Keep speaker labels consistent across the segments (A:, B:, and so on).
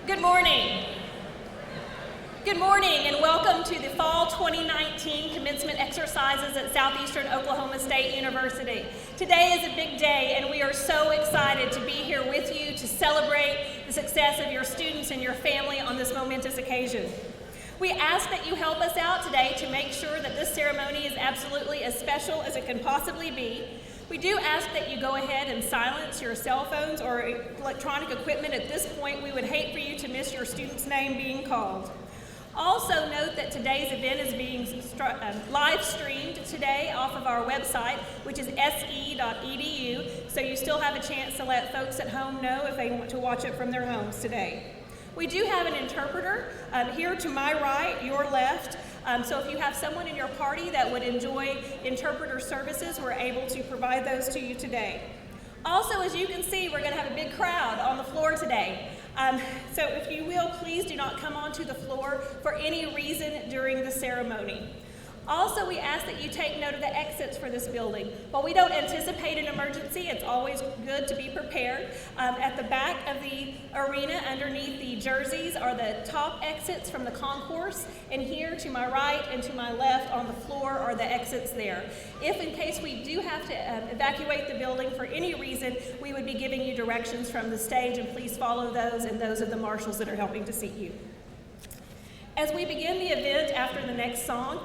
A: Good morning. Good morning and welcome to the Fall 2019 Commencement exercises at Southeastern Oklahoma State University. Today is a big day and we are so excited to be here with you to celebrate the success of your students and your family on this momentous occasion. We ask that you help us out today to make sure that this ceremony is absolutely as special as it can possibly be. We do ask that you go ahead and silence your cell phones or electronic equipment at this point. We would hate for you to miss your student's name being called. Also note that today's event is being live streamed today off of our website, which is se.edu, so you still have a chance to let folks at home know if they want to watch it from their homes today. We do have an interpreter here to my right, your left. So if you have someone in your party that would enjoy interpreter services, we're able to provide those to you today. Also, as you can see, we're going to have a big crowd on the floor today. So if you will, please do not come onto the floor for any reason during the ceremony. Also, we ask that you take note of the exits for this building. While we don't anticipate an emergency, it's always good to be prepared. At the back of the arena, underneath the jerseys, are the top exits from the concourse, and here to my right and to my left on the floor are the exits there. If in case we do have to evacuate the building for any reason, we would be giving you directions from the stage, and please follow those and those of the marshals that are helping to seat you. As we begin the event after the next song,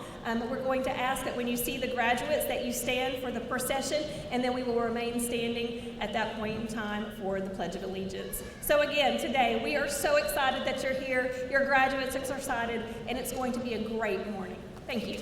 A: we're going to ask that when you see the graduates that you stand for the procession, and then we will remain standing at that point in time for the Pledge of Allegiance. So again, today, we are so excited that you're here, your graduates are excited, and it's going to be a great morning. Thank you.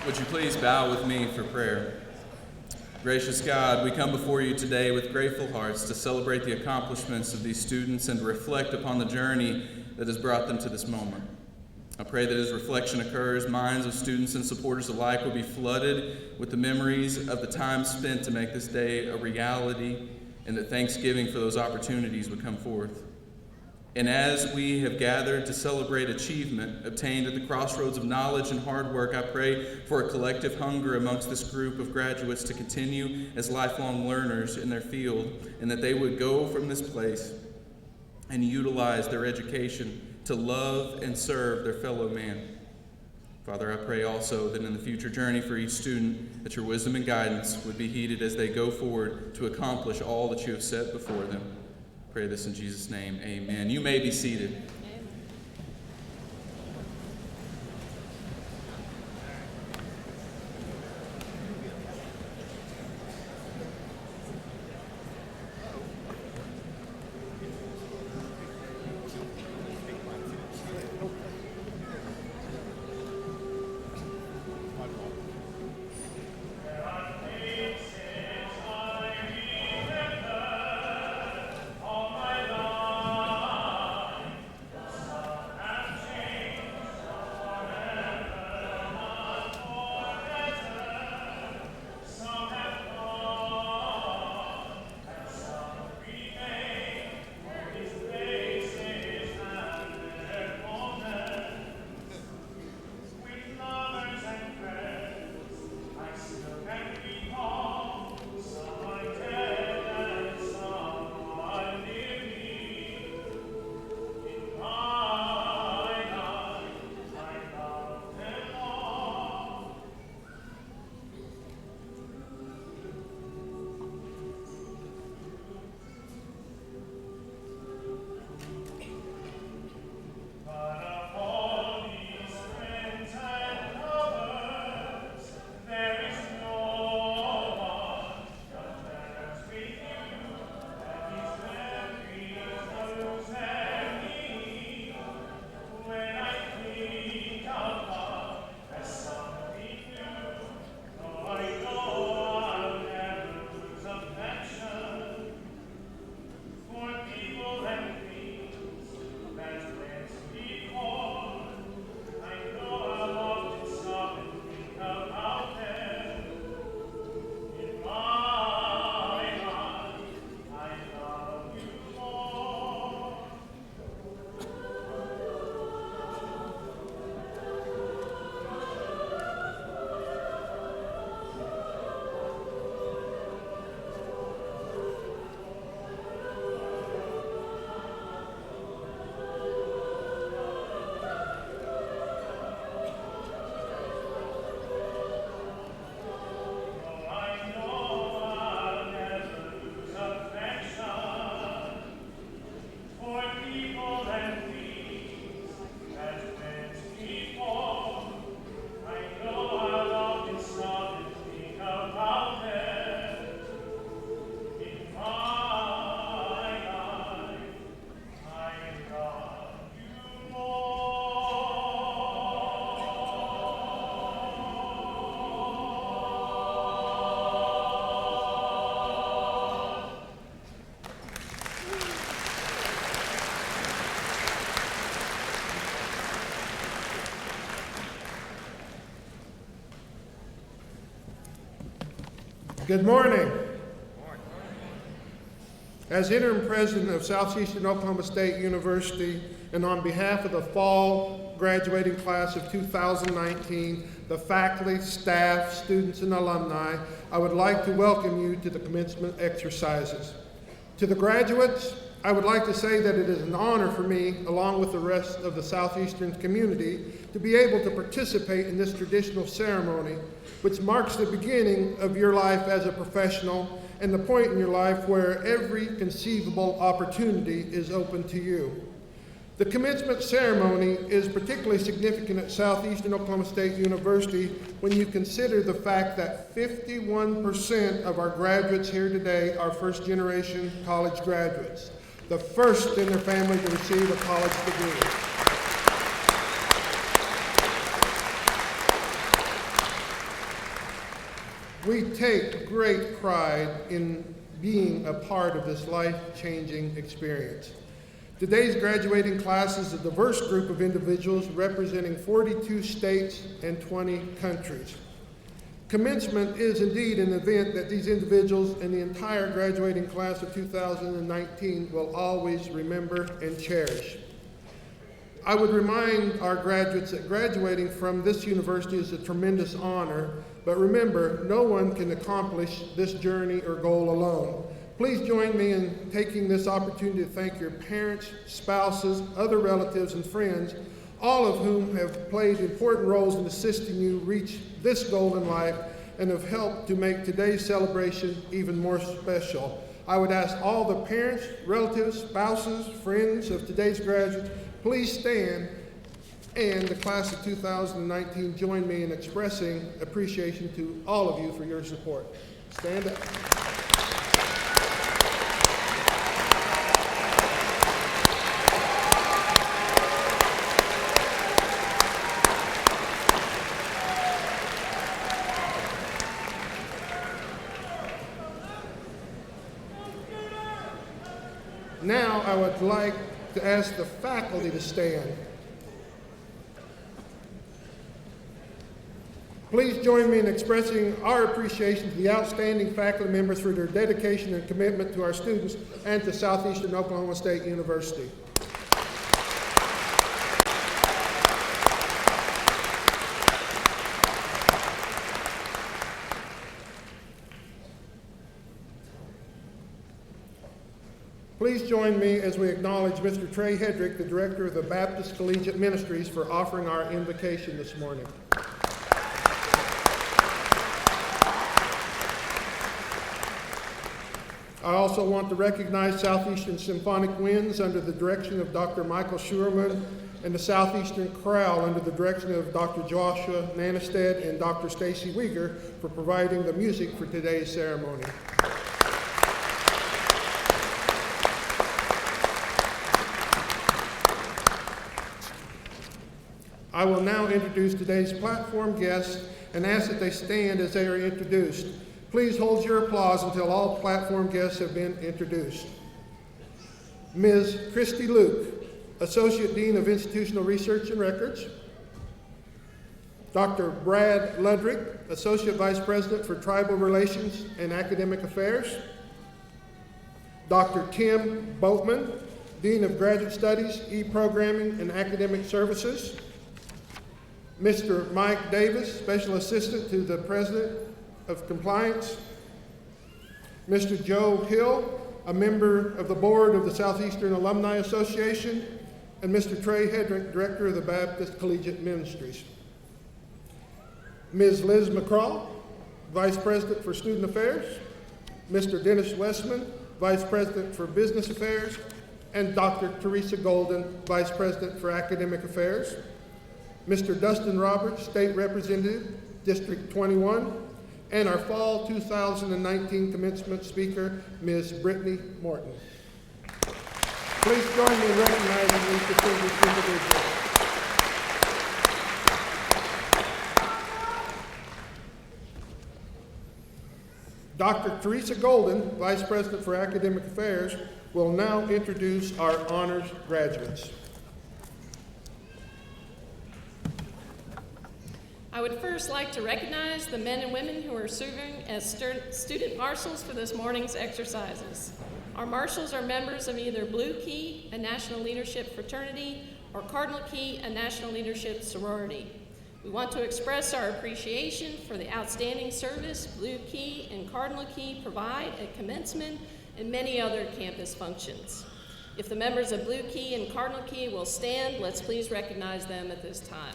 B: Would you please bow with me for prayer? Gracious God, we come before you today with grateful hearts to celebrate the accomplishments of these students and to reflect upon the journey that has brought them to this moment. I pray that as reflection occurs, minds of students and supporters alike will be flooded with the memories of the time spent to make this day a reality, and that thanksgiving for those opportunities would come forth. And as we have gathered to celebrate achievement obtained at the crossroads of knowledge and hard work, I pray for a collective hunger amongst this group of graduates to continue as lifelong learners in their field, and that they would go from this place and utilize their education to love and serve their fellow man. Father, I pray also that in the future journey for each student, that your wisdom and guidance would be heeded as they go forward to accomplish all that you have set before them. Pray this in Jesus' name, amen. You may be seated.
C: Good morning. As interim president of Southeastern Oklahoma State University, and on behalf of the fall graduating class of 2019, the faculty, staff, students, and alumni, I would like to welcome you to the commencement exercises. To the graduates, I would like to say that it is an honor for me, along with the rest of the Southeastern community, to be able to participate in this traditional ceremony, which marks the beginning of your life as a professional and the point in your life where every conceivable opportunity is open to you. The commencement ceremony is particularly significant at Southeastern Oklahoma State University when you consider the fact that 51% of our graduates here today are first-generation college graduates, the first in their family to receive a college degree. We take great pride in being a part of this life-changing experience. Today's graduating class is a diverse group of individuals representing 42 states and 20 countries. Commencement is indeed an event that these individuals and the entire graduating class of 2019 will always remember and cherish. I would remind our graduates that graduating from this university is a tremendous honor, but remember, no one can accomplish this journey or goal alone. Please join me in taking this opportunity to thank your parents, spouses, other relatives, and friends, all of whom have played important roles in assisting you reach this goal in life and have helped to make today's celebration even more special. I would ask all the parents, relatives, spouses, friends of today's graduates, please stand, and the class of 2019 join me in expressing appreciation to all of you for your support. Stand up. Now I would like to ask the faculty to stand. Please join me in expressing our appreciation to the outstanding faculty members for their dedication and commitment to our students and to Southeastern Oklahoma State University. Please join me as we acknowledge Mr. Trey Hedrick, the Director of the Baptist Collegiate Ministries, for offering our invocation this morning. I also want to recognize Southeastern Symphonic Winds under the direction of Dr. Michael Schurman and the Southeastern Chorale under the direction of Dr. Joshua Nanestead and Dr. Stacy Weger for providing the music for today's ceremony. I will now introduce today's platform guests and ask that they stand as they are introduced. Please hold your applause until all platform guests have been introduced. Ms. Christy Luke, Associate Dean of Institutional Research and Records. Dr. Brad Ludrick, Associate Vice President for Tribal Relations and Academic Affairs. Dr. Tim Boatman, Dean of Graduate Studies, E-Programming, and Academic Services. Mr. Mike Davis, Special Assistant to the President of Compliance. Mr. Joe Hill, a member of the board of the Southeastern Alumni Association, and Mr. Trey Hedrick, Director of the Baptist Collegiate Ministries. Ms. Liz McCraw, Vice President for Student Affairs. Mr. Dennis Westman, Vice President for Business Affairs, and Dr. Teresa Golden, Vice President for Academic Affairs. Mr. Dustin Roberts, State Representative, District 21, and our Fall 2019 Commencement Speaker, Ms. Brittany Morton. Please join me in recognizing these distinguished individuals. Dr. Teresa Golden, Vice President for Academic Affairs, will now introduce our honors graduates.
D: I would first like to recognize the men and women who are serving as student marshals for this morning's exercises. Our marshals are members of either Blue Key, a National Leadership Fraternity, or Cardinal Key, a National Leadership Sorority. We want to express our appreciation for the outstanding service Blue Key and Cardinal Key provide at Commencement and many other campus functions. If the members of Blue Key and Cardinal Key will stand, let's please recognize them at this time.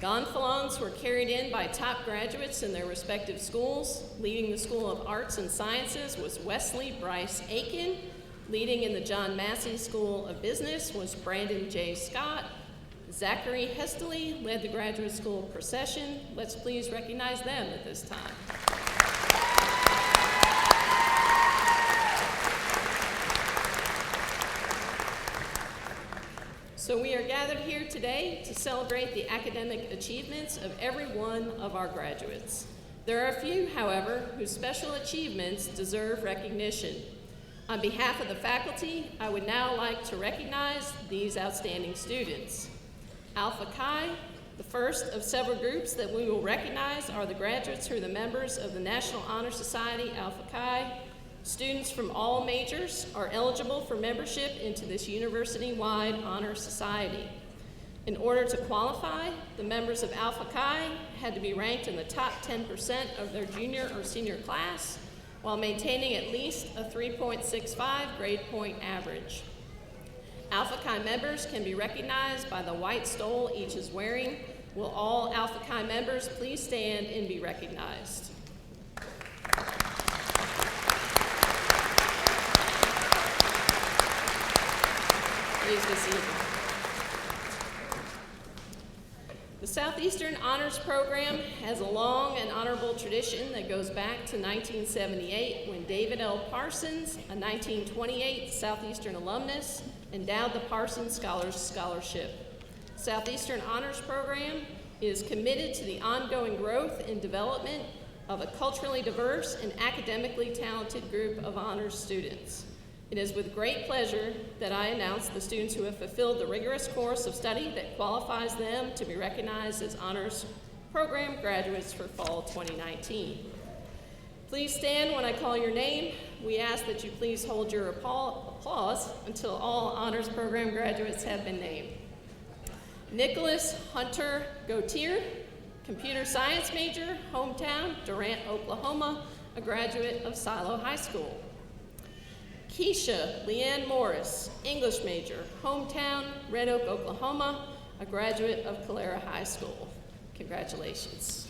D: Gonfalons were carried in by top graduates in their respective schools. Leading the School of Arts and Sciences was Wesley Bryce Aiken. Leading in the John Massey School of Business was Brandon J. Scott. Zachary Hestley led the graduate school procession. Let's please recognize them at this time. So we are gathered here today to celebrate the academic achievements of every one of our graduates. There are a few, however, whose special achievements deserve recognition. On behalf of the faculty, I would now like to recognize these outstanding students. Alpha Chi, the first of several groups that we will recognize, are the graduates who are the members of the National Honor Society, Alpha Chi. Students from all majors are eligible for membership into this university-wide honor society. In order to qualify, the members of Alpha Chi had to be ranked in the top 10% of their junior or senior class while maintaining at least a 3.65 grade point average. Alpha Chi members can be recognized by the white stole each is wearing. Will all Alpha Chi members please stand and be recognized? Please be seated. The Southeastern Honors Program has a long and honorable tradition that goes back to 1978 when David L. Parsons, a 1928 Southeastern alumnus, endowed the Parsons Scholars Scholarship. Southeastern Honors Program is committed to the ongoing growth and development of a culturally diverse and academically talented group of honors students. It is with great pleasure that I announce the students who have fulfilled the rigorous course of study that qualifies them to be recognized as Honors Program graduates for fall 2019. Please stand when I call your name. We ask that you please hold your applause until all Honors Program graduates have been named. Nicholas Hunter Gautier, computer science major, hometown, Durant, Oklahoma, a graduate of Silo High School. Keisha Leanne Morris, English major, hometown, Red Oak, Oklahoma, a graduate of Calera High School. Congratulations.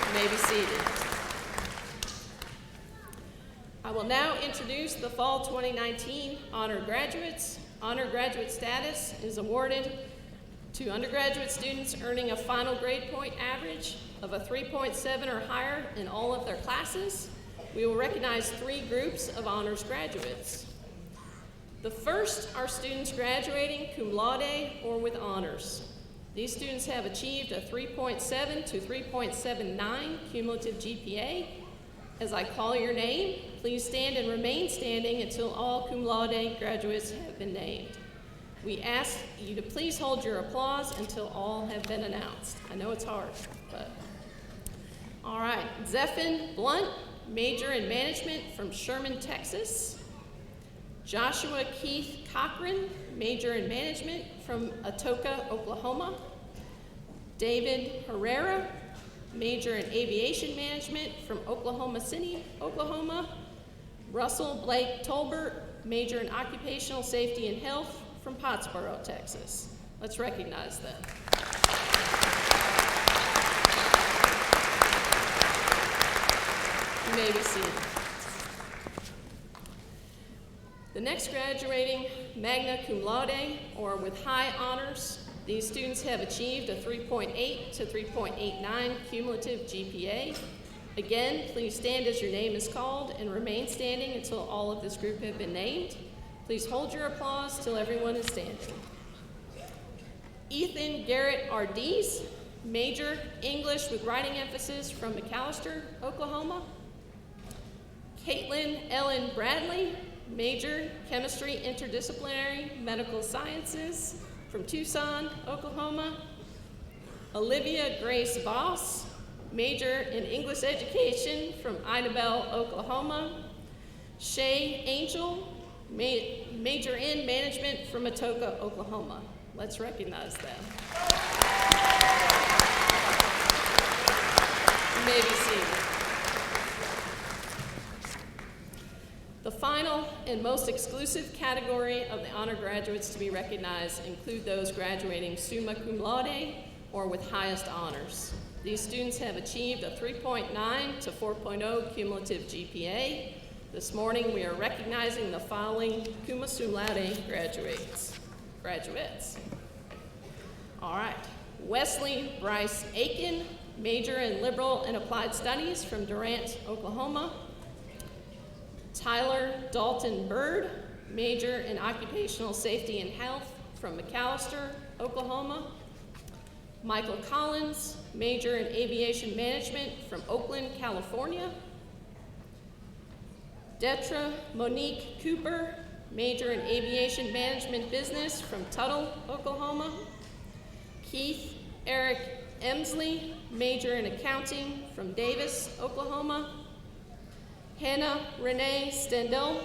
D: You may be seated. I will now introduce the fall 2019 honor graduates. Honor graduate status is awarded to undergraduate students earning a final grade point average of a 3.7 or higher in all of their classes. We will recognize 3 groups of honors graduates. The first are students graduating cum laude or with honors. These students have achieved a 3.7 to 3.79 cumulative GPA. As I call your name, please stand and remain standing until all cum laude graduates have been named. We ask you to please hold your applause until all have been announced. I know it's hard, but. All right, Zephin Blunt, major in management from Sherman, Texas. Joshua Keith Cochran, major in management from Atoka, Oklahoma. David Herrera, major in aviation management from Oklahoma City, Oklahoma. Russell Blake Tolbert, major in occupational safety and health from Pottsboro, Texas. Let's recognize them. You may be seated. The next graduating magna cum laude, or with high honors, these students have achieved a 3.8 to 3.89 cumulative GPA. Again, please stand as your name is called and remain standing until all of this group have been named. Please hold your applause till everyone is standing. Ethan Garrett Ardiz, major English with writing emphasis from McAlester, Oklahoma. Caitlin Ellen Bradley, major chemistry interdisciplinary medical sciences from Tucson, Oklahoma. Olivia Grace Voss, major in English education from Idabel, Oklahoma. Shay Angel, major in management from Atoka, Oklahoma. Let's recognize them. You may be seated. The final and most exclusive category of the honor graduates to be recognized include those graduating summa cum laude or with highest honors. These students have achieved a 3.9 to 4.0 cumulative GPA. This morning we are recognizing the following cum laude graduates. All right, Wesley Bryce Aiken, major in liberal and applied studies from Durant, Oklahoma. Tyler Dalton Bird, major in occupational safety and health from McAllister, Oklahoma. Michael Collins, major in aviation management from Oakland, California. Detra Monique Cooper, major in aviation management business from Tuttle, Oklahoma. Keith Eric Emsley, major in accounting from Davis, Oklahoma. Hannah Renee Stendel,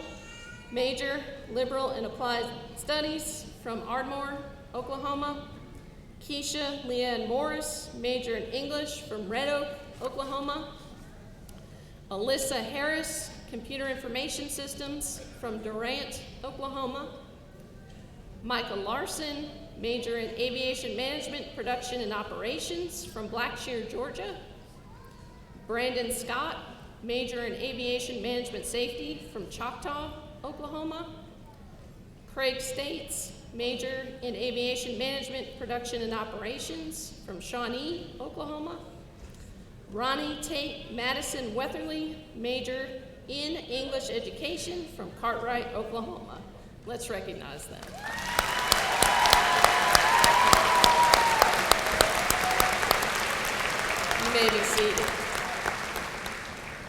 D: major liberal and applied studies from Ardmore, Oklahoma. Keisha Leanne Morris, major in English from Red Oak, Oklahoma. Alyssa Harris, computer information systems from Durant, Oklahoma. Michael Larson, major in aviation management, production and operations from Blackshear, Georgia. Brandon Scott, major in aviation management safety from Choctaw, Oklahoma. Craig States, major in aviation management, production and operations from Shawnee, Oklahoma. Ronnie Tate Madison Weatherly, major in English education from Cartwright, Oklahoma. Let's recognize them. You may be seated.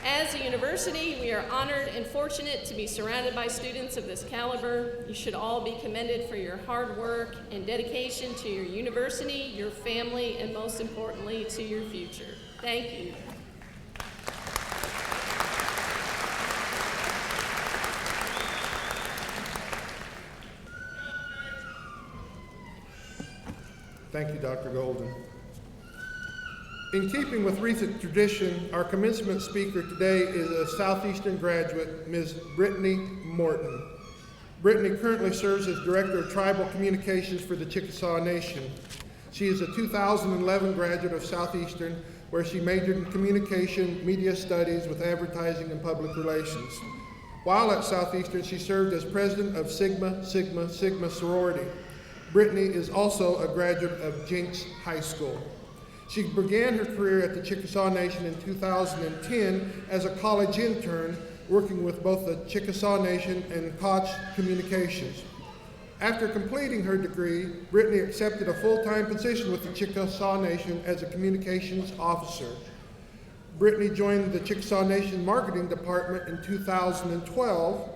D: As a university, we are honored and fortunate to be surrounded by students of this caliber. You should all be commended for your hard work and dedication to your university, your family, and most importantly, to your future. Thank you.
C: Thank you, Dr. Golden. In keeping with recent tradition, our commencement speaker today is a Southeastern graduate, Ms. Brittany Morton. Brittany currently serves as Director of Tribal Communications for the Chickasaw Nation. She is a 2011 graduate of Southeastern, where she majored in Communication, Media Studies with Advertising and Public Relations. While at Southeastern, she served as President of Sigma Sigma Sigma Sorority. Brittany is also a graduate of Jenks High School. She began her career at the Chickasaw Nation in 2010 as a college intern, working with both the Chickasaw Nation and Koch Communications. After completing her degree, Brittany accepted a full-time position with the Chickasaw Nation as a communications officer. Brittany joined the Chickasaw Nation Marketing Department in 2012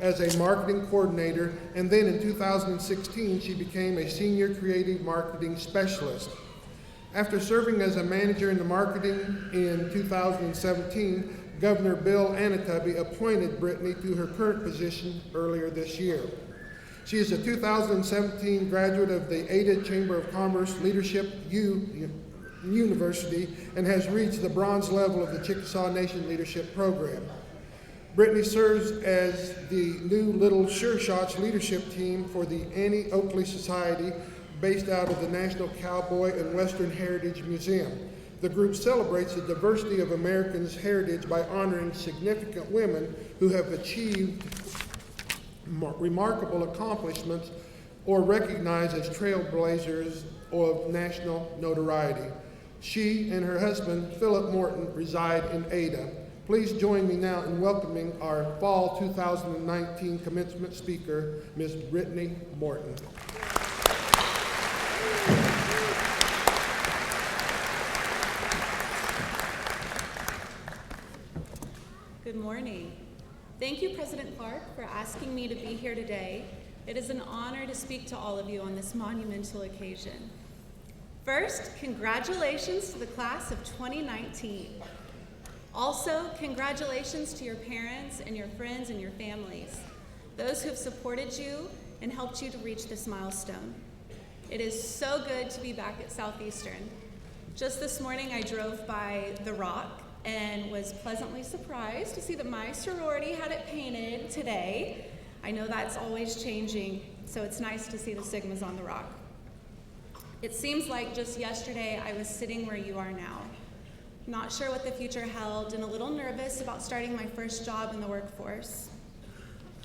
C: as a marketing coordinator, and then in 2016, she became a senior creative marketing specialist. After serving as a manager in the marketing in 2017, Governor Bill Anatubby appointed Brittany to her current position earlier this year. She is a 2017 graduate of the Ada Chamber of Commerce Leadership University and has reached the bronze level of the Chickasaw Nation Leadership Program. Brittany serves as the new Little Sure Shots leadership team for the Annie Oakley Society, based out of the National Cowboy and Western Heritage Museum. The group celebrates the diversity of Americans' heritage by honoring significant women who have achieved remarkable accomplishments or recognized as trailblazers of national notoriety. She and her husband, Philip Morton, reside in Ada. Please join me now in welcoming our Fall 2019 commencement speaker, Ms. Brittany Morton.
E: Good morning. Thank you, President Clark, for asking me to be here today. It is an honor to speak to all of you on this monumental occasion. First, congratulations to the class of 2019. Also, congratulations to your parents and your friends and your families, those who have supported you and helped you to reach this milestone. It is so good to be back at Southeastern. Just this morning, I drove by The Rock and was pleasantly surprised to see that my sorority had it painted today. I know that's always changing, so it's nice to see the Sigmas on The Rock. It seems like just yesterday I was sitting where you are now. Not sure what the future held and a little nervous about starting my first job in the workforce.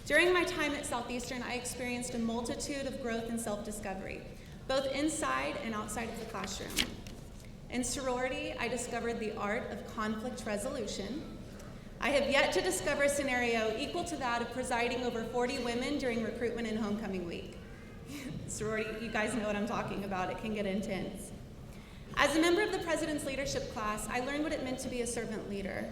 E: During my time at Southeastern, I experienced a multitude of growth and self-discovery, both inside and outside of the classroom. In sorority, I discovered the art of conflict resolution. I have yet to discover a scenario equal to that of presiding over 40 women during recruitment and homecoming week. Sorority, you guys know what I'm talking about. It can get intense. As a member of the President's Leadership class, I learned what it meant to be a servant leader.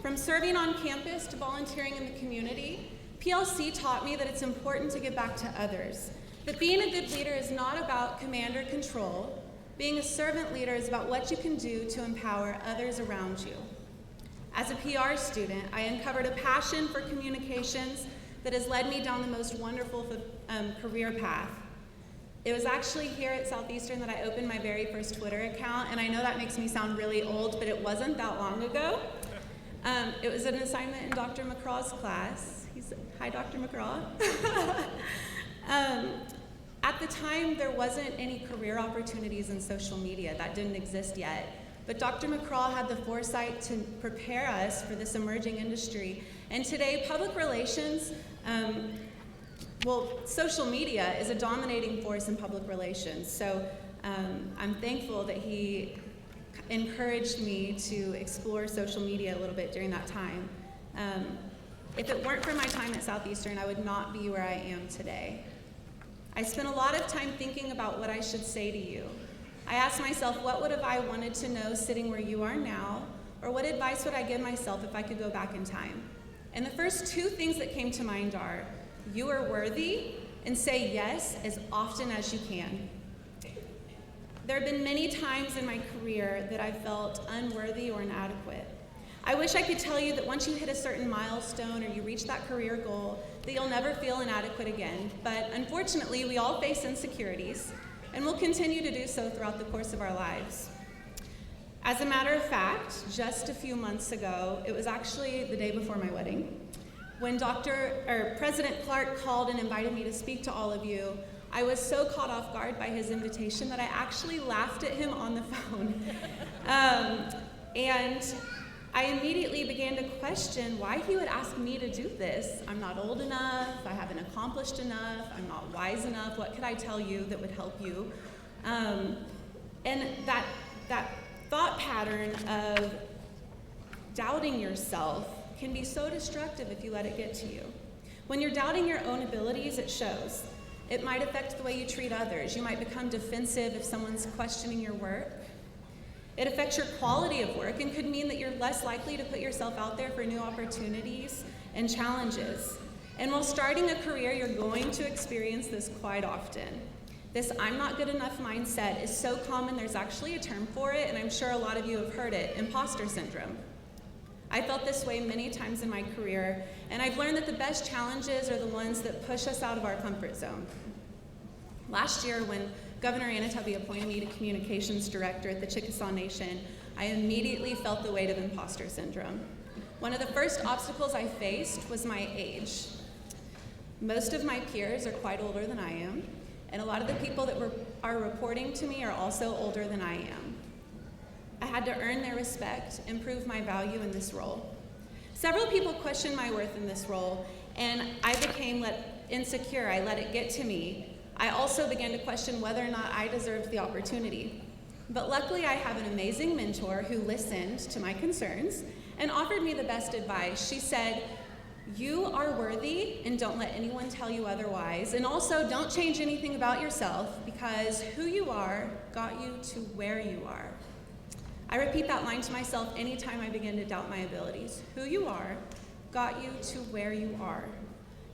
E: From serving on campus to volunteering in the community, PLC taught me that it's important to give back to others. That being a good leader is not about command or control. Being a servant leader is about what you can do to empower others around you. As a PR student, I uncovered a passion for communications that has led me down the most wonderful career path. It was actually here at Southeastern that I opened my very first Twitter account, and I know that makes me sound really old, but it wasn't that long ago. It was an assignment in Dr. McCraw's class. Hi, Dr. McCraw. At the time, there wasn't any career opportunities in social media. That didn't exist yet. But Dr. McCraw had the foresight to prepare us for this emerging industry. And today, public relations, social media is a dominating force in public relations. So I'm thankful that he encouraged me to explore social media a little bit during that time. If it weren't for my time at Southeastern, I would not be where I am today. I spent a lot of time thinking about what I should say to you. I asked myself, what would have I wanted to know sitting where you are now, or what advice would I give myself if I could go back in time? And the first two things that came to mind are, you are worthy, and say yes as often as you can. There have been many times in my career that I felt unworthy or inadequate. I wish I could tell you that once you hit a certain milestone or you reach that career goal, that you'll never feel inadequate again. But unfortunately, we all face insecurities, and we'll continue to do so throughout the course of our lives. As a matter of fact, just a few months ago, it was actually the day before my wedding, when President Clark called and invited me to speak to all of you. I was so caught off guard by his invitation that I actually laughed at him on the phone. And I immediately began to question why he would ask me to do this. I'm not old enough, I haven't accomplished enough, I'm not wise enough, what could I tell you that would help you? And that thought pattern of doubting yourself can be so destructive if you let it get to you. When you're doubting your own abilities, it shows. It might affect the way you treat others. You might become defensive if someone's questioning your work. It affects your quality of work and could mean that you're less likely to put yourself out there for new opportunities and challenges. And while starting a career, you're going to experience this quite often. This I'm not good enough mindset is so common, there's actually a term for it, and I'm sure a lot of you have heard it, imposter syndrome. I felt this way many times in my career, and I've learned that the best challenges are the ones that push us out of our comfort zone. Last year, when Governor Anatubby appointed me to Communications Director at the Chickasaw Nation, I immediately felt the weight of imposter syndrome. One of the first obstacles I faced was my age. Most of my peers are quite older than I am, and a lot of the people that are reporting to me are also older than I am. I had to earn their respect and prove my value in this role. Several people questioned my worth in this role, and I became insecure. I let it get to me. I also began to question whether or not I deserved the opportunity. But luckily, I have an amazing mentor who listened to my concerns and offered me the best advice. She said, "You are worthy, and don't let anyone tell you otherwise. And also, don't change anything about yourself, because who you are got you to where you are." I repeat that line to myself anytime I begin to doubt my abilities. Who you are got you to where you are.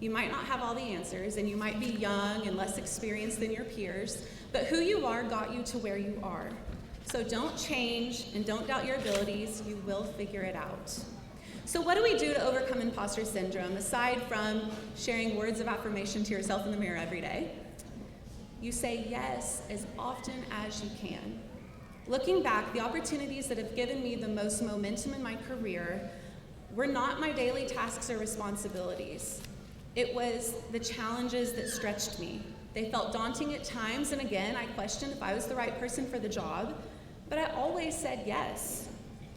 E: You might not have all the answers, and you might be young and less experienced than your peers, but who you are got you to where you are. So don't change and don't doubt your abilities. You will figure it out. So what do we do to overcome imposter syndrome, aside from sharing words of affirmation to yourself in the mirror every day? You say yes as often as you can. Looking back, the opportunities that have given me the most momentum in my career were not my daily tasks or responsibilities. It was the challenges that stretched me. They felt daunting at times, and again, I questioned if I was the right person for the job, but I always said yes.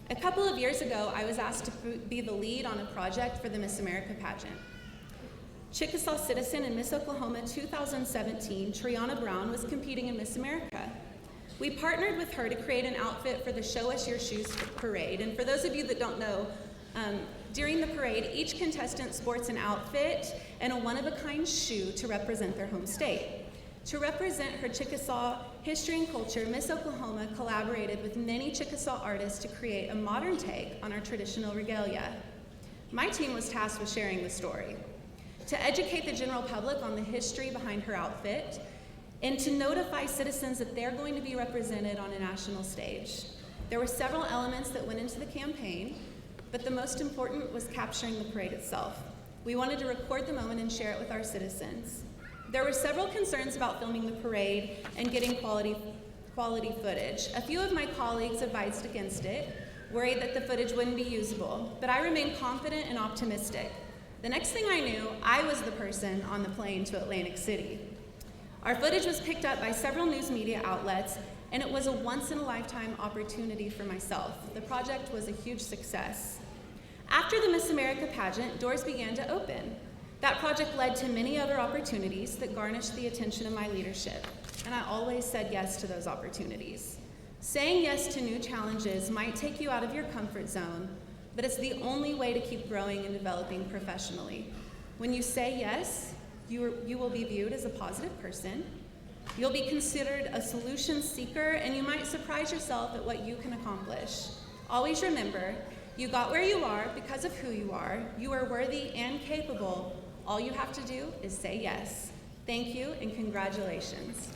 E: A couple of years ago, I was asked to be the lead on a project for the Miss America pageant. Chickasaw citizen and Miss Oklahoma 2017, Triana Brown, was competing in Miss America. We partnered with her to create an outfit for the Show Us Your Shoes parade. And for those of you that don't know, During the parade, each contestant sports an outfit and a one-of-a-kind shoe to represent their home state. To represent her Chickasaw history and culture, Miss Oklahoma collaborated with many Chickasaw artists to create a modern take on our traditional regalia. My team was tasked with sharing the story, to educate the general public on the history behind her outfit, and to notify citizens that they're going to be represented on a national stage. There were several elements that went into the campaign, but the most important was capturing the parade itself. We wanted to record the moment and share it with our citizens. There were several concerns about filming the parade and getting quality footage. A few of my colleagues advised against it, worried that the footage wouldn't be usable, but I remained confident and optimistic. The next thing I knew, I was the person on the plane to Atlantic City. Our footage was picked up by several news media outlets, and it was a once-in-a-lifetime opportunity for myself. The project was a huge success. After the Miss America pageant, doors began to open. That project led to many other opportunities that garnished the attention of my leadership, and I always said yes to those opportunities. Saying yes to new challenges might take you out of your comfort zone, but it's the only way to keep growing and developing professionally. When you say yes, you will be viewed as a positive person. You'll be considered a solution seeker, and you might surprise yourself at what you can accomplish. Always remember, you got where you are because of who you are. You are worthy and capable. All you have to do is say yes. Thank you, and congratulations.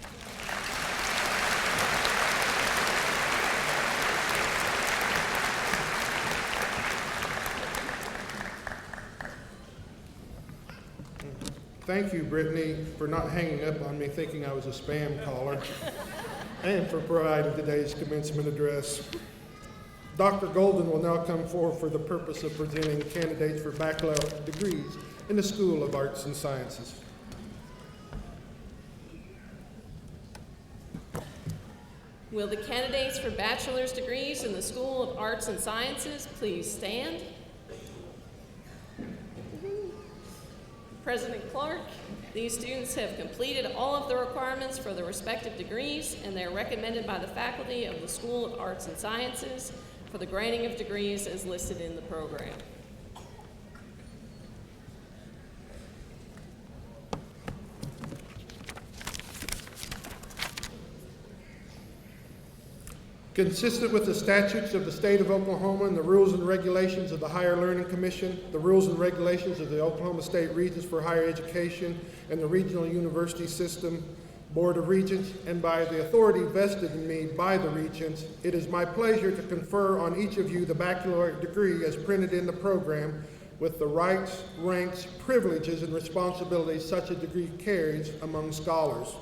C: Thank you, Brittany, for not hanging up on me thinking I was a spam caller, and for providing today's commencement address. Dr. Golden will now come forward for the purpose of presenting candidates for baccalaureate degrees in the School of Arts and Sciences.
D: Will the candidates for bachelor's degrees in the School of Arts and Sciences please stand? President Clark, these students have completed all of the requirements for the respective degrees, and they are recommended by the faculty of the School of Arts and Sciences for the granting of degrees as listed in the program.
C: Consistent with the statutes of the state of Oklahoma and the rules and regulations of the Higher Learning Commission, the rules and regulations of the Oklahoma State Regents for Higher Education and the Regional University System Board of Regents, and by the authority vested in me by the Regents, it is my pleasure to confer on each of you the baccalaureate degree as printed in the program with the rights, ranks, privileges, and responsibilities such a degree carries among scholars.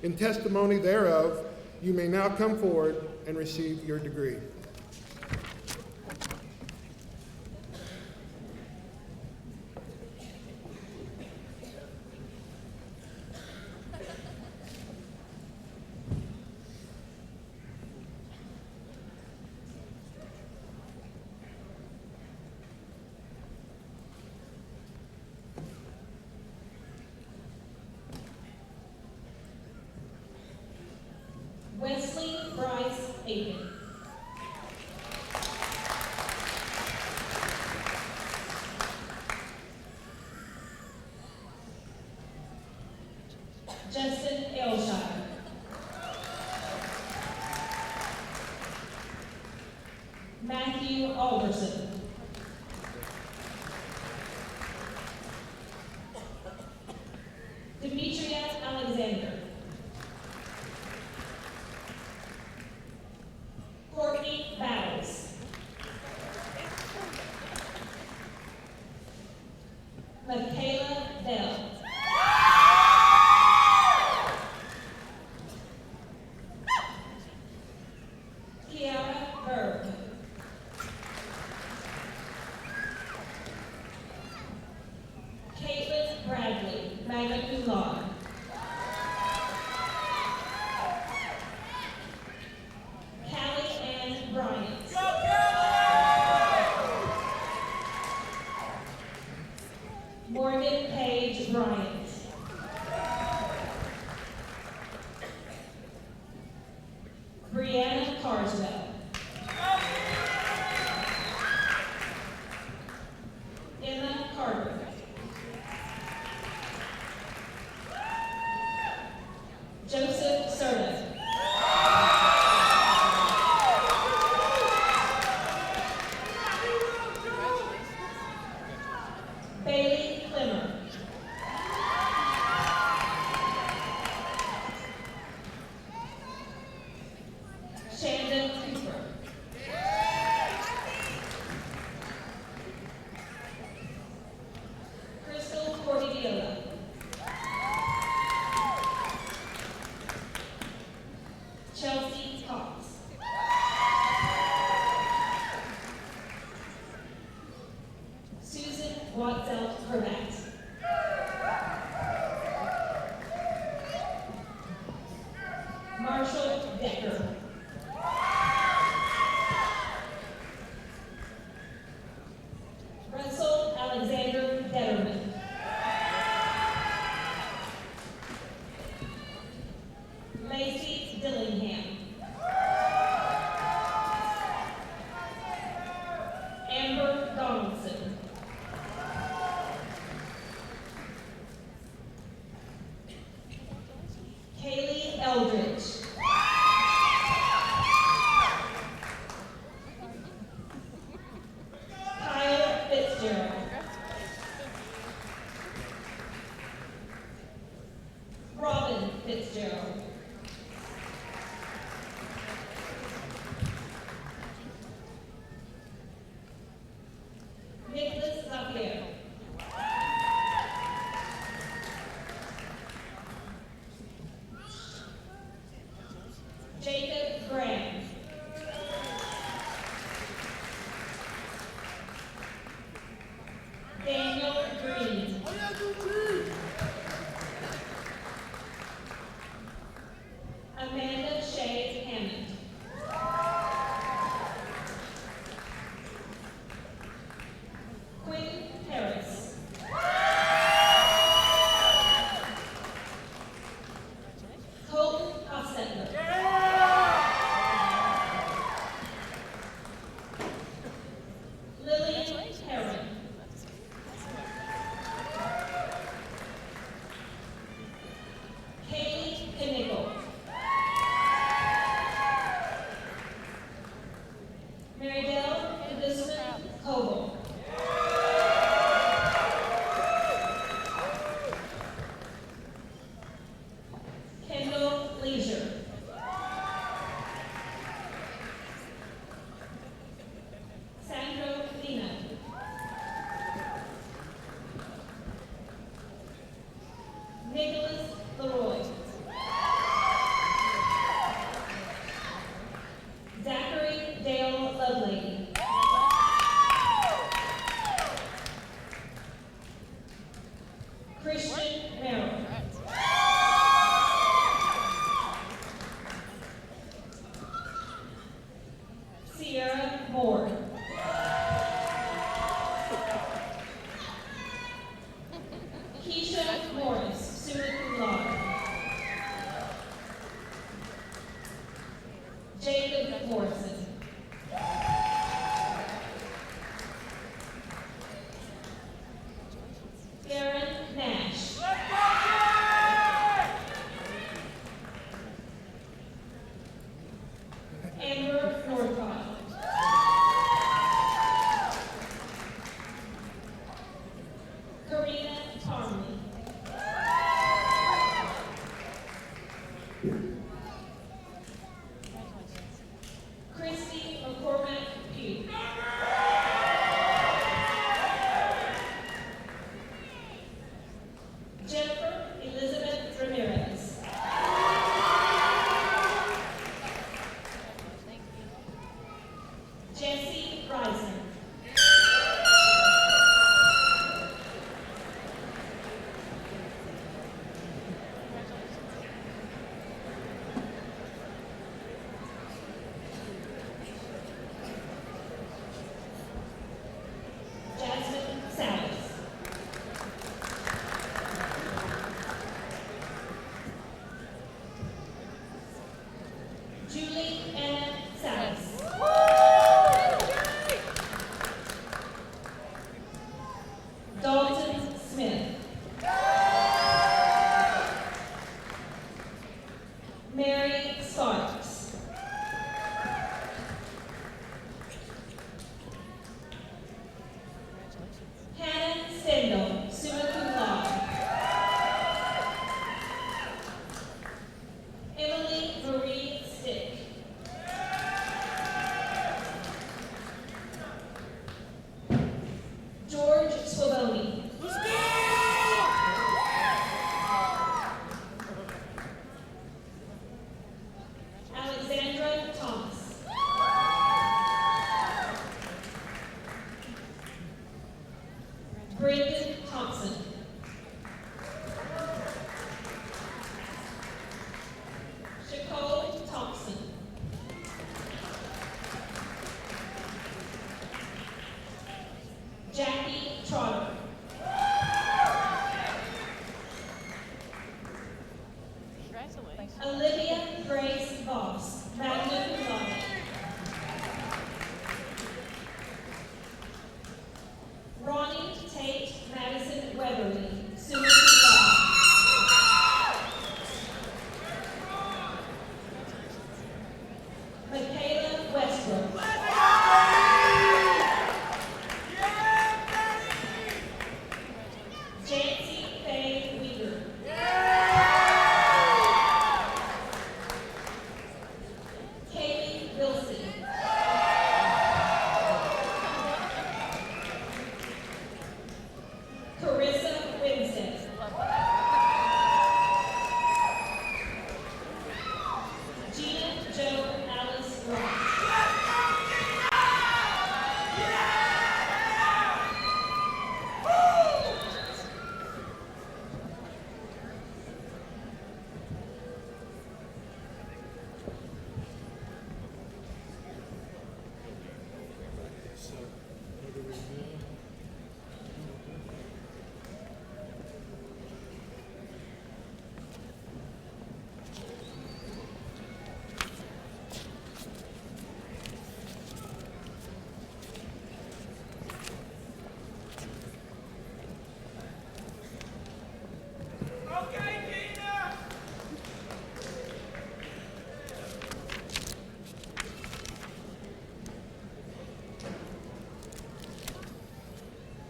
C: In testimony thereof, you may now come forward and receive your degree.
A: Wesley Bryce Aiken. Justin Elshire. Matthew Alderson. Demetria Alexander. Courtney Battles. Michaela Bell. Kiara Berg. Caitlin Bradley, magna cum laude. Callie Ann Bryant. Morgan Page Bryant. Brianna Carswell. Bailey Clemmer. Shandon Cooper. Crystal Cordiviola. Chelsea Cox. Susan Watzelt Herbat. Marshall Decker. Russell Alexander Detterman. Lacey Dillingham. Amber Donaldson.
F: Brendan Thompson. Nicole Thompson. Jackie Trotter. Olivia Grace Voss, magna cum laude. Ronnie Tate Madison Weatherly, summa cum laude. Michaela Westbrook. Jancy Faye Weaver. Kaylee Wilson. Carissa Winstead. Gina Jo Alice Ross.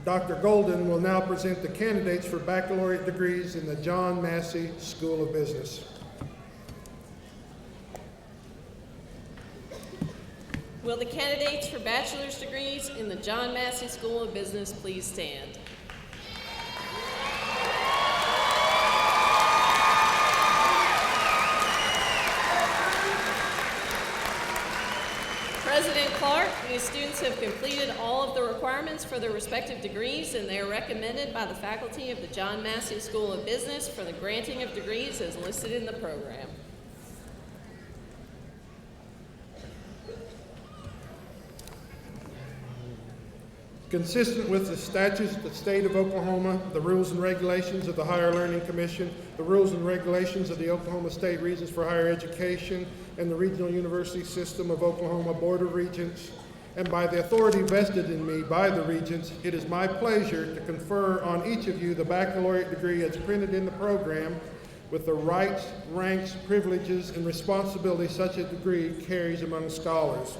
C: Dr. Golden will now present the candidates for baccalaureate degrees in the John Massey School of Business.
D: Will the candidates for bachelor's degrees in the John Massey School of Business please stand? President Clark, these students have completed all of the requirements for their respective degrees, and they are recommended by the faculty of the John Massey School of Business for the granting of degrees as listed in the program.
C: Consistent with the statutes of the state of Oklahoma, the rules and regulations of the Higher Learning Commission, the rules and regulations of the Oklahoma State Regents for Higher Education, and the Regional University System of Oklahoma Board of Regents, and by the authority vested in me by the Regents, it is my pleasure to confer on each of you the baccalaureate degree as printed in the program with the rights, ranks, privileges, and responsibilities such a degree carries among scholars.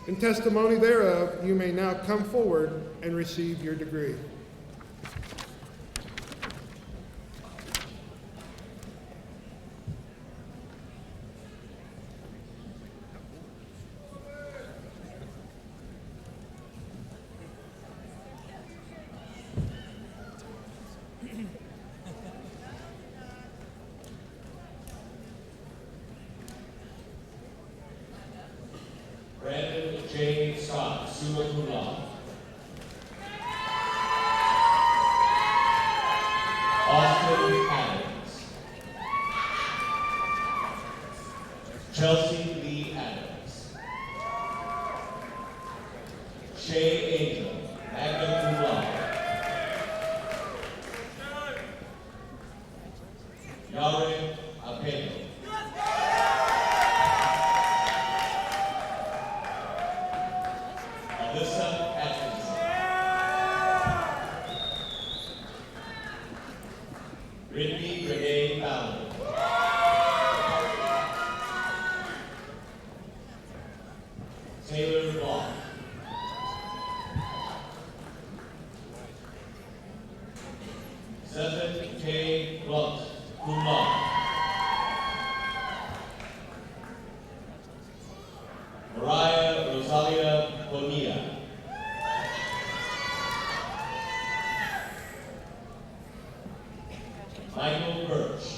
C: In testimony thereof, you may now come forward and receive your degree.
G: Brandon J. Scott, summa cum laude. Austin Adams. Chelsea Lee Adams. Shay Angel, magna cum laude. Yare Apeno. Alyssa Atkinson. Brittany Renee Fowler. Taylor Vaughn. Sutton K. Blunt, cum laude. Mariah Rosalia Bonilla. Michael Birch.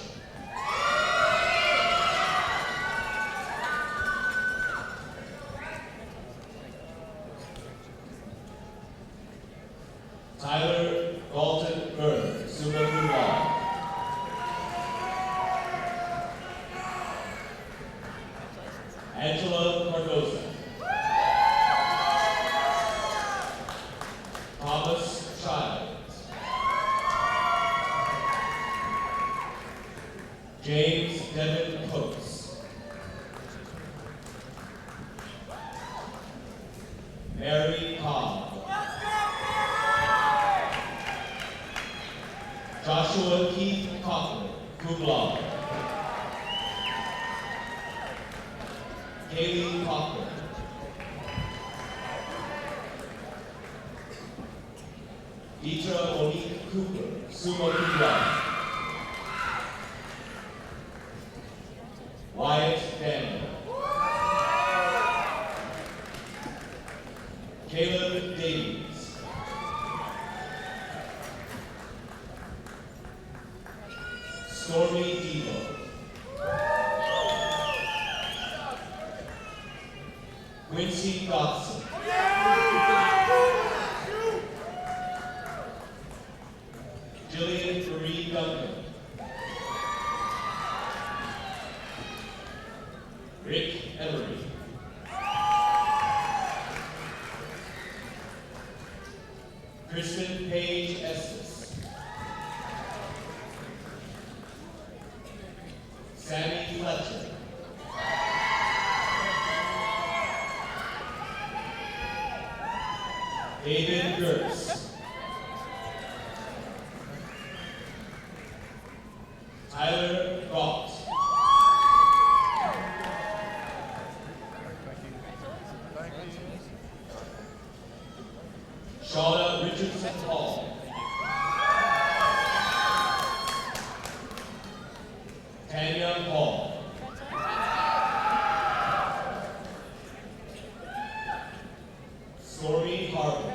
G: Tyler Dalton Byrne, summa cum laude. Angela Cardoza. Thomas Childs. James Devin Coates. Mary Cobb. Joshua Keith Cochran, cum laude. Haley Cochran. Deetra Monique Cooper, summa cum laude. Wyatt Daniel. Caleb Davies. Stormy Devo. Quincy Dodson. Jillian Marie Duncan. Rick Emery. Kristen Page Estes. Sammy Fletcher. David Gertz. Tyler Galt. Shauna Richardson Hall. Tanya Hall. Stormy Harvey.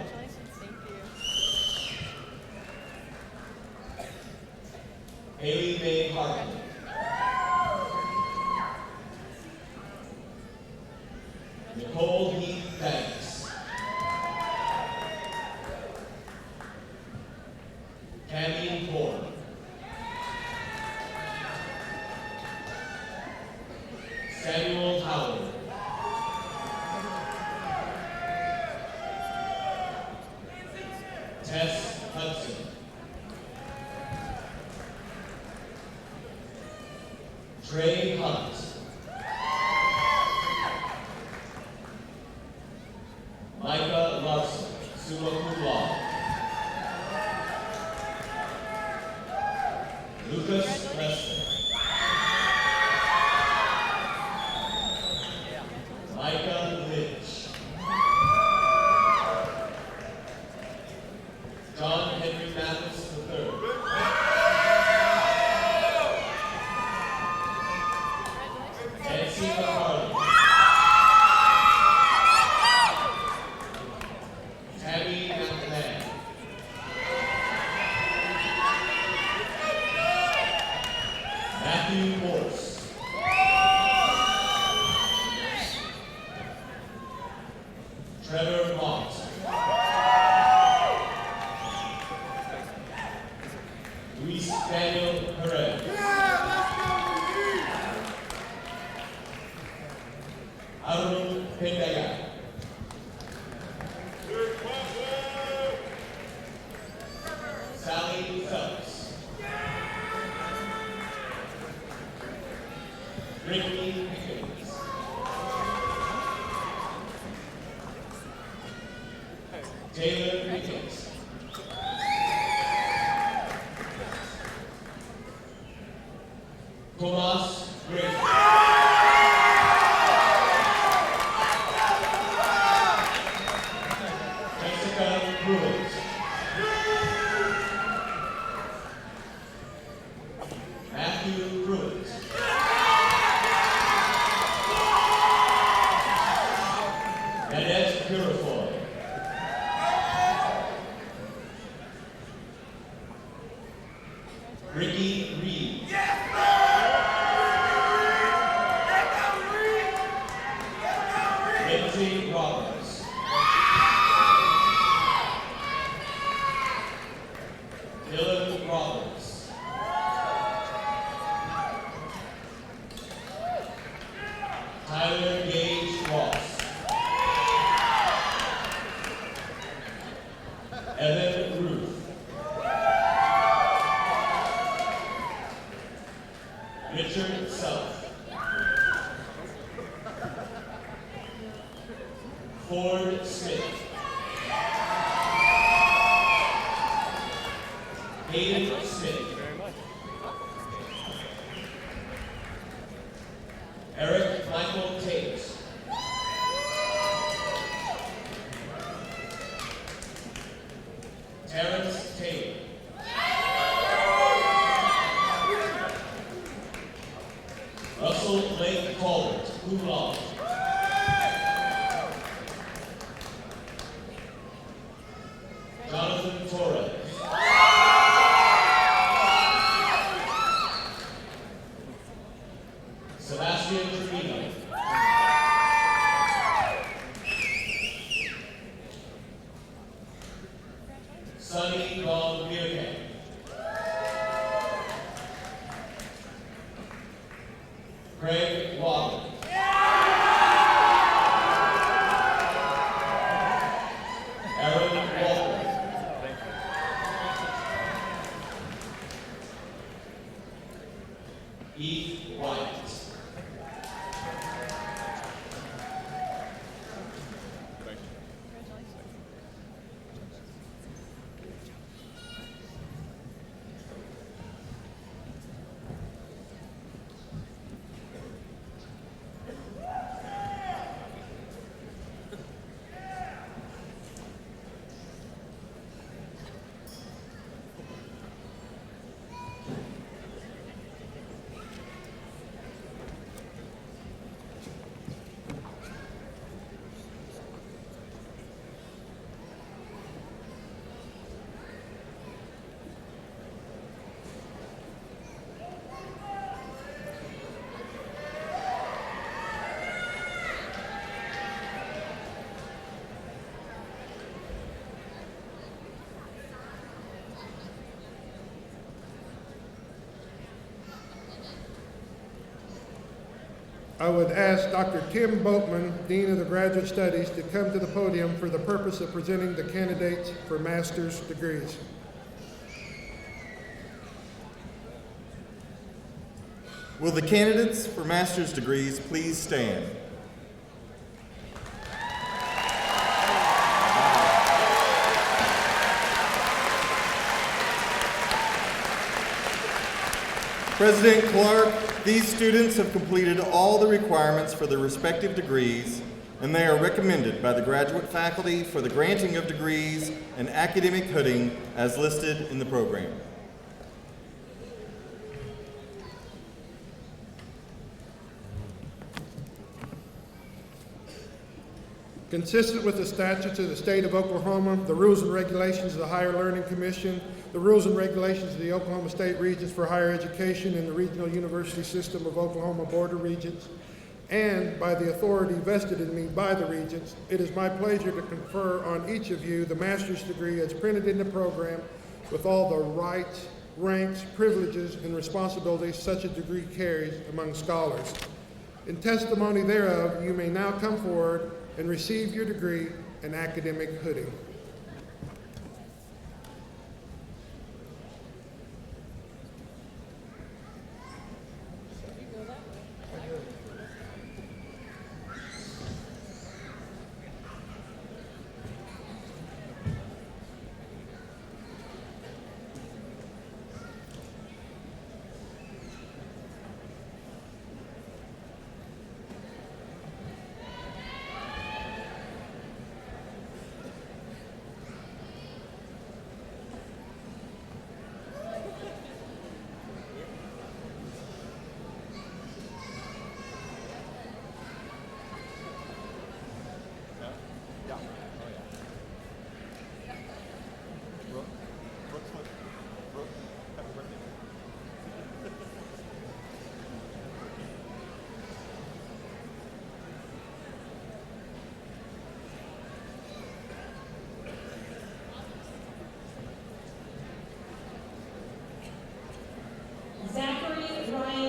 G: Haley Mae Harvey. Nicole Heath Banks. Cammy Horn. Samuel Howard. Tess Hudson. Trey Hunt. Micah Larson, summa cum laude. Lucas Lester. Micah Lynch. John Henry Mathis III. Nancy McCarty. Tammy McMahon. Matthew Morse. Trevor Mott. Luis Daniel Perez. Arun Pendaya. Sally Phelps. Brittany Pickens. Taylor Pickens. Tomas Gray. Jessica Pruitt. Matthew Pruitt. Annette Purifoy. Ricky Reed. Lindsay Roberts. Dylan Roberts. Tyler Gage Ross. Evan Ruth. Richard Self. Ford Smith. Hayden Smith. Eric Michael Tate. Terrence Taylor. Russell Blake Colbert, cum laude. Jonathan Torres. Sebastian Trevino. Sonny Long Bierkamp. Craig Walker. Aaron Walker. Eve White.
C: I would ask Dr. Tim Boatman, Dean of the Graduate Studies, to come to the podium for the purpose of presenting the candidates for master's degrees.
H: Will the candidates for master's degrees please stand? President Clark, these students have completed all the requirements for their respective degrees, and they are recommended by the graduate faculty for the granting of degrees and academic hooding as listed in the program.
C: Consistent with the statutes of the state of Oklahoma, the rules and regulations of the Higher Learning Commission, the rules and regulations of the Oklahoma State Regents for Higher Education and the Regional University System of Oklahoma Border Regents, and by the authority vested in me by the Regents, it is my pleasure to confer on each of you the master's degree as printed in the program with all the rights, ranks, privileges, and responsibilities such a degree carries among scholars. In testimony thereof, you may now come forward and receive your degree and academic hooding.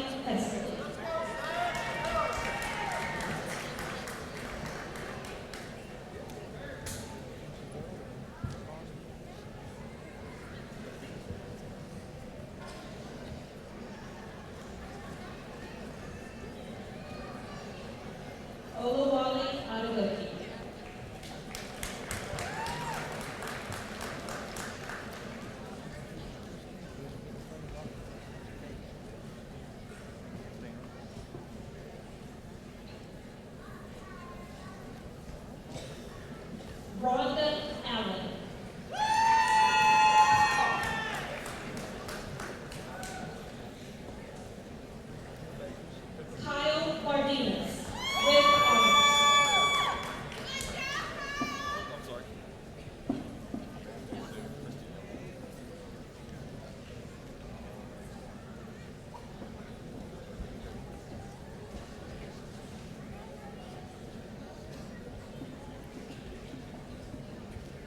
F: Hester. Olawale Adegoke. Rhonda Allen. Kyle Bardinas with honors.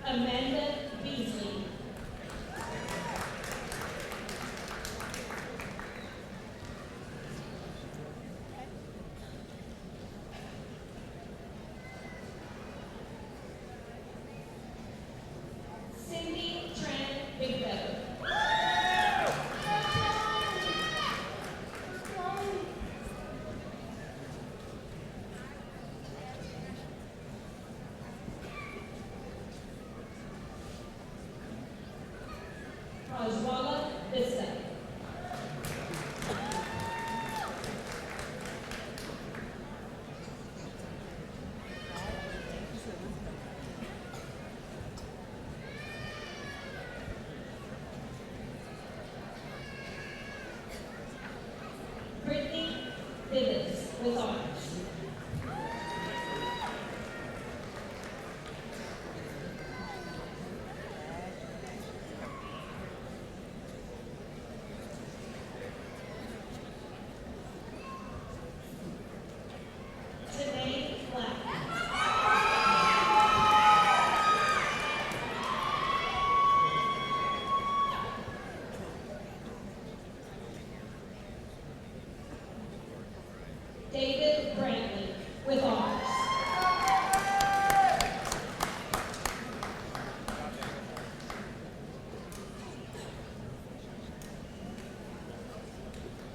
F: Amanda Beasley. Cindy Tran Big Feather. Rajwala Vista. Brittany Vivens with honors. Today Black. David Brantley with honors.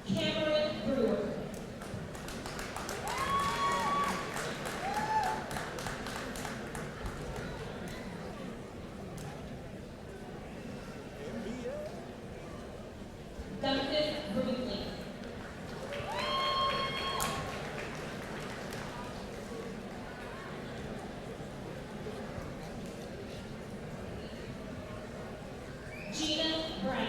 F: Cameron Brewer. Duncan Brooklyn. Gina Brown.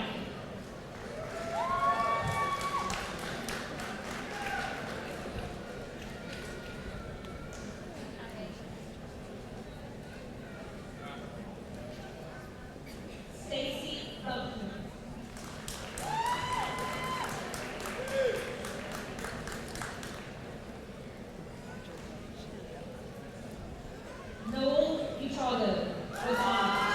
F: Stacy Buckner. Noel Utrago with honors.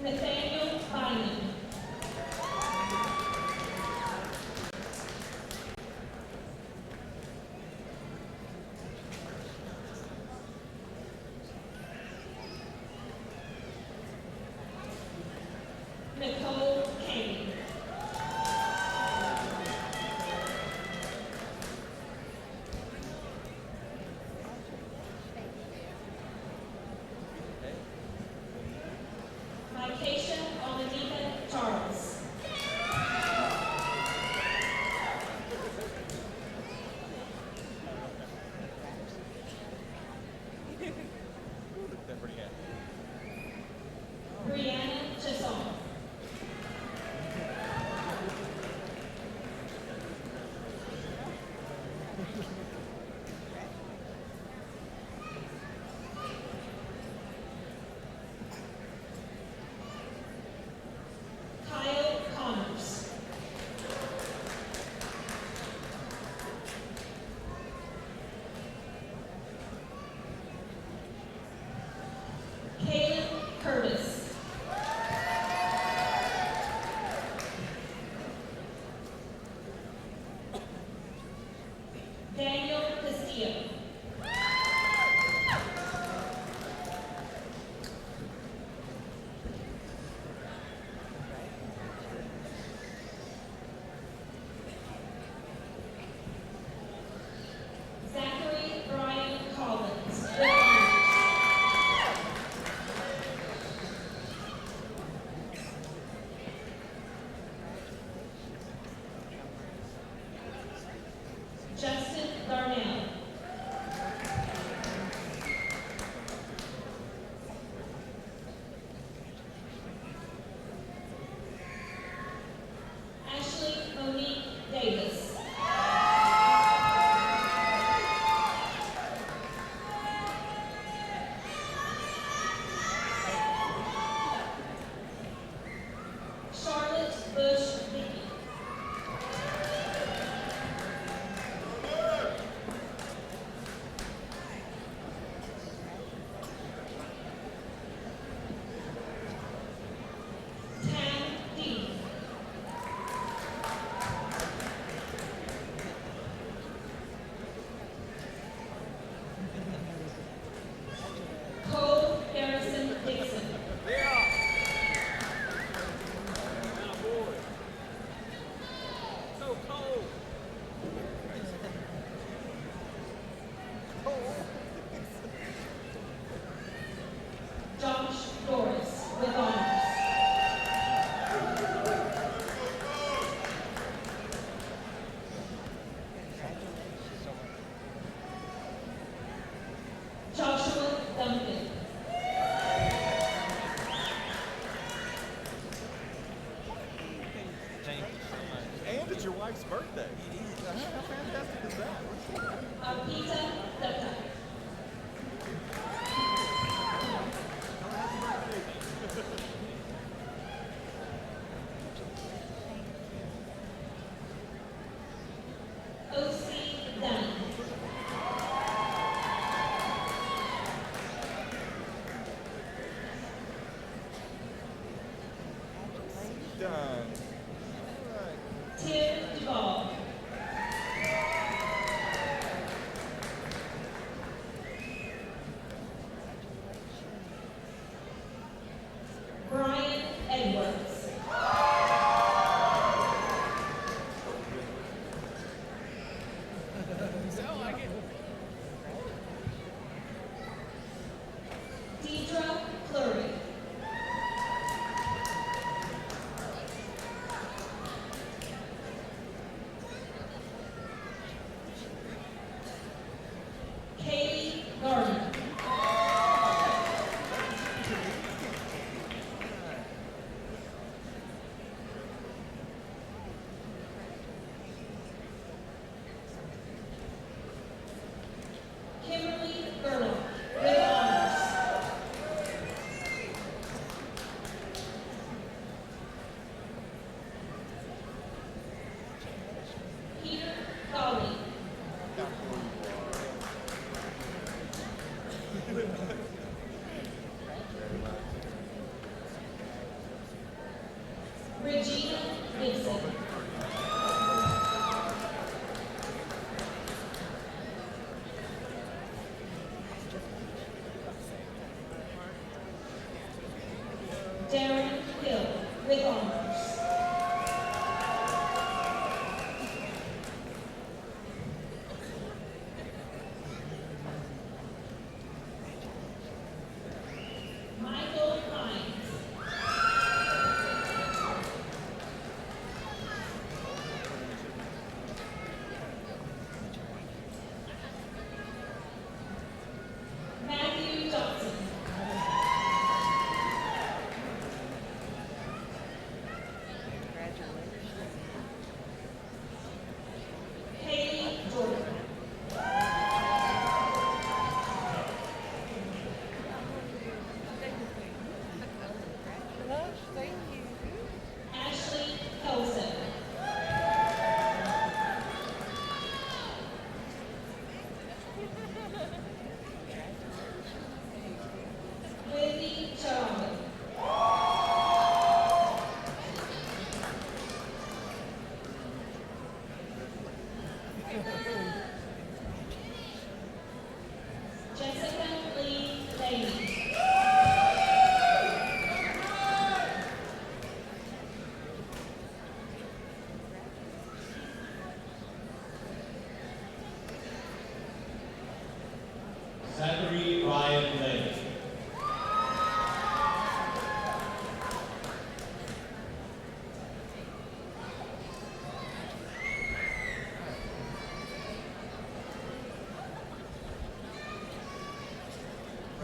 F: Nathaniel Bynum. Nicole Kane. Micasha Oladika Charles. Brianna Chisholm. Kyle Connors. Garcia. Zachary Brian Collins, with honors. Justin Darnell. Ashley Monique Davis. Charlotte Bush Dickey. Tam Dean. Cole Harrison Dixon. Josh Doris, with honors. Joshua Duncan.
H: And it's your wife's birthday. How fantastic is that?
F: Alpita Dutta. O.C. Dunn.
H: Done.
F: Tim Duvall.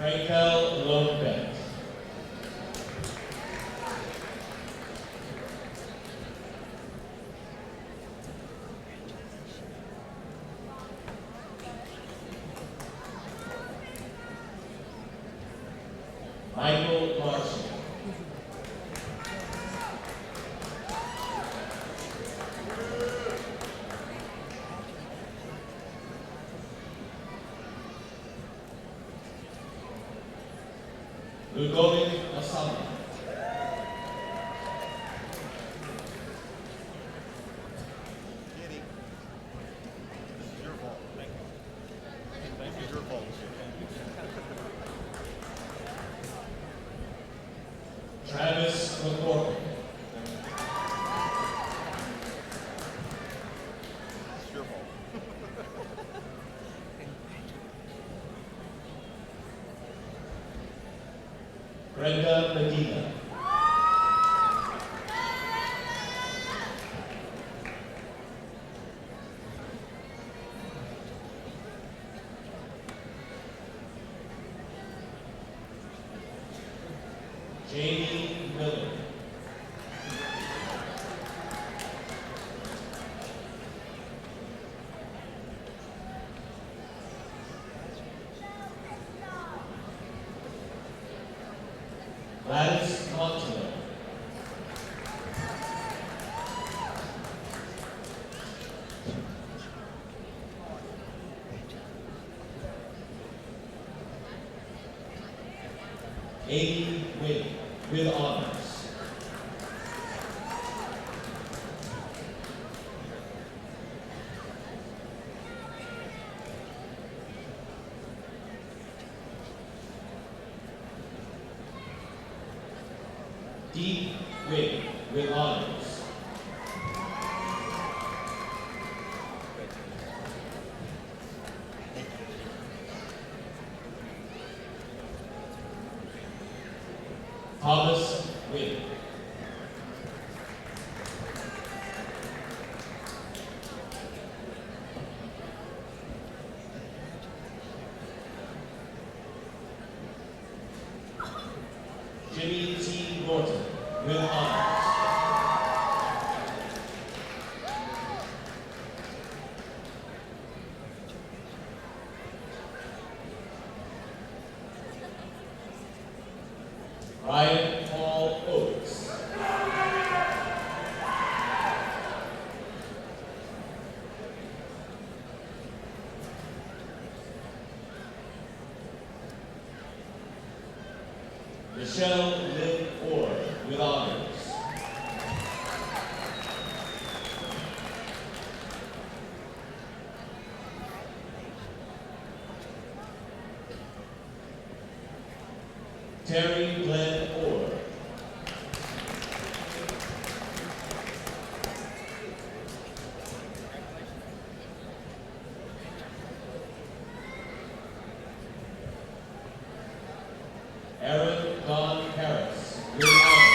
G: Frankel Lopez. Michael Marshall. Ludovic Asama. Travis McCormick. Brenda Medina. Jamie Miller. Gladys Montoya. Amy Wynn with honors. Dee Wynn with honors. Thomas Wynn. Jimmy T. Norton with honors. Ryan Paul Oates. Michelle Lynn Ford with honors. Terry Glenn Orr. Aaron Don Harris with honors.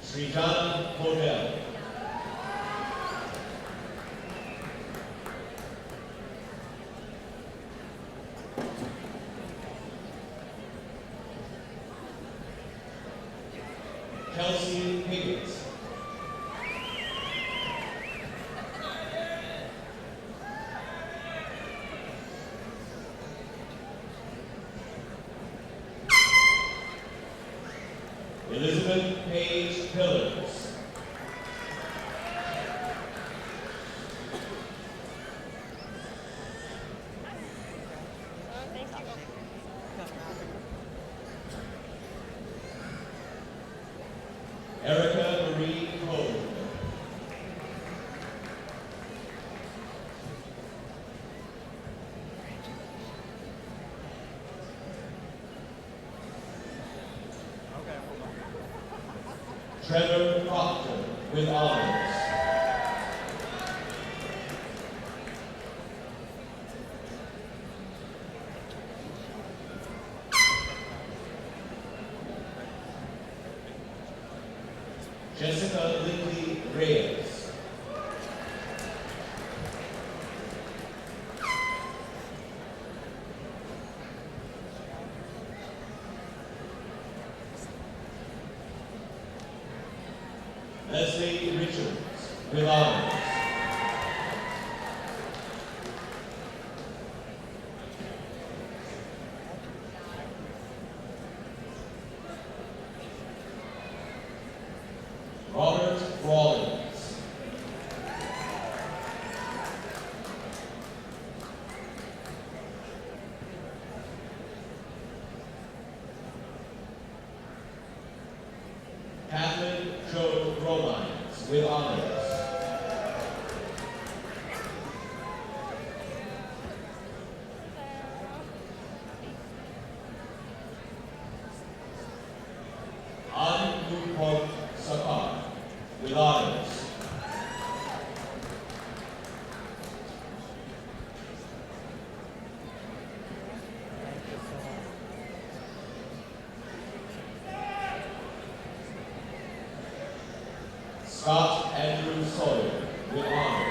G: Srijana Cordell. Kelsey Higgins. Elizabeth Page Pillars. Erica Marie Cole. Trevor Proctor with honors. Jessica Lindsay Reyes. Leslie Richards, with honors. Robert Rawlins. Catherine Jo Romines, with honors. An Nupok Sakar, with honors. Scott Andrew Sawyer, with honors.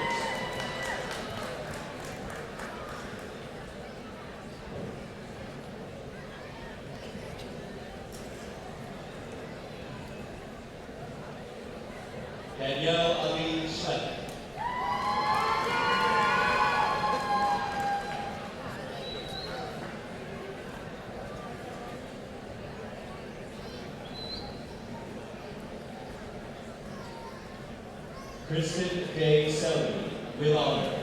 G: Danielle Ali Schleck. Kristen Day Selby, with honors.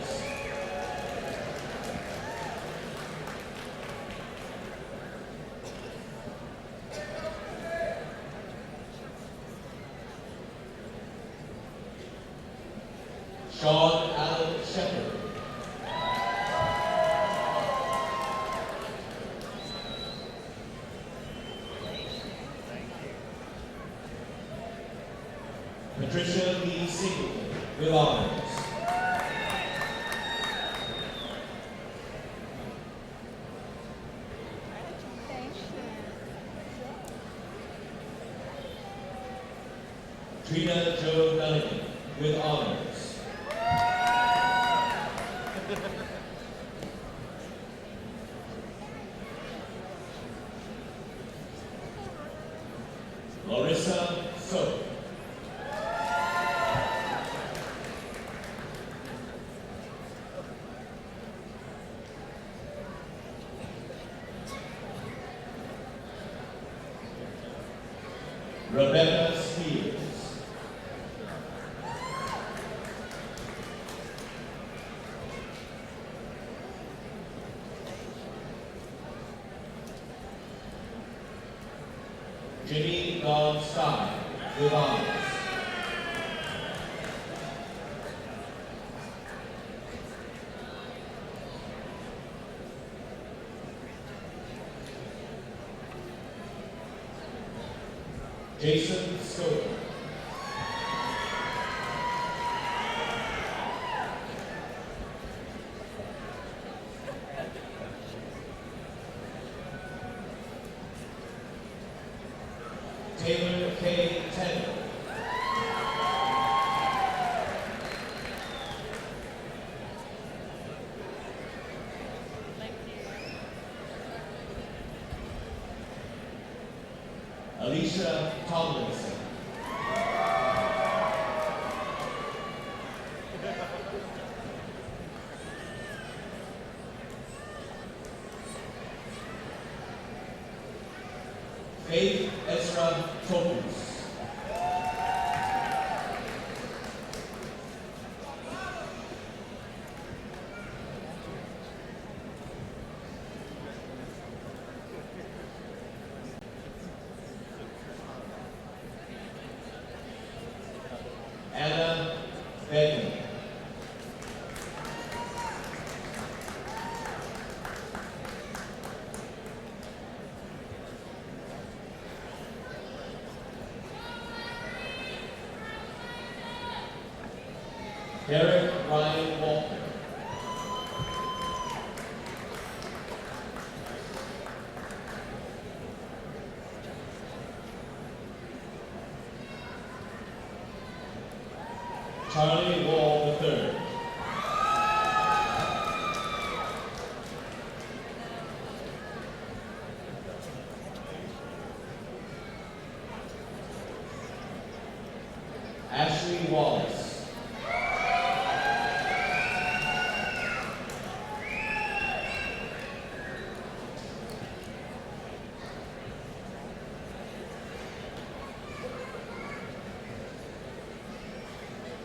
G: Sean Allen Shepherd. Patricia Lee Singleton, with honors. Trina Jo Dunnigan, with honors. Larissa Soap. Rebecca Spears. Jimmy Dawn Stein, with honors. Jason Stoker. Taylor K. Tennant. Alicia Tomlinson. Faith Ezra Topus. Anna Benton. Derek Ryan Walker. Charlie Wall III. Ashley Wallace.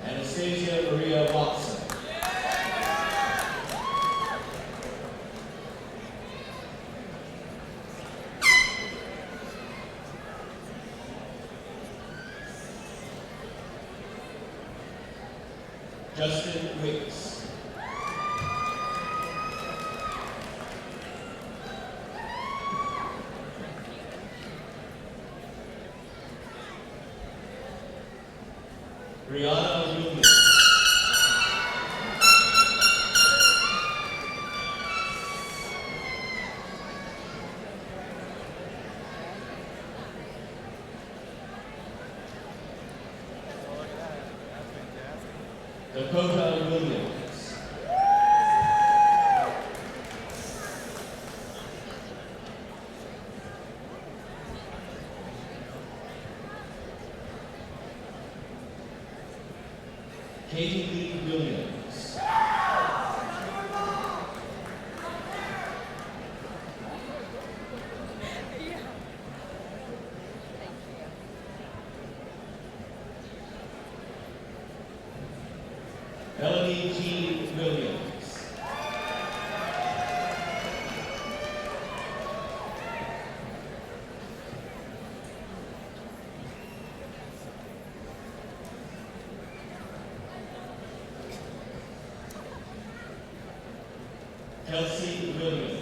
G: Anastasia Maria Watson. Justin Wicks. Brianna Williams. Dakota Williams. Katie Lee Williams. Melanie G. Williams. Kelsey Williams.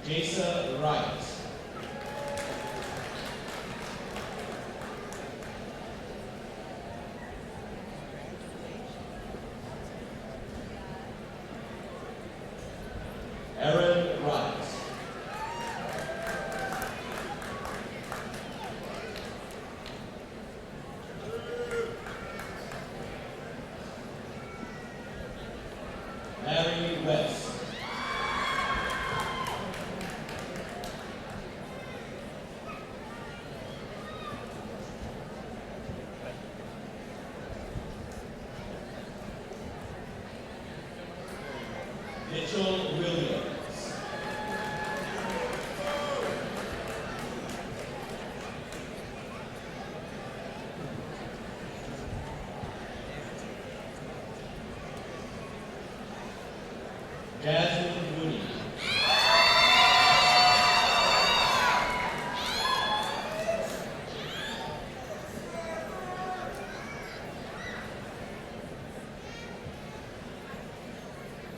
G: Jasa Wright. Aaron Wright. Larry West. Mitchell Williams. Jasmine Mooney.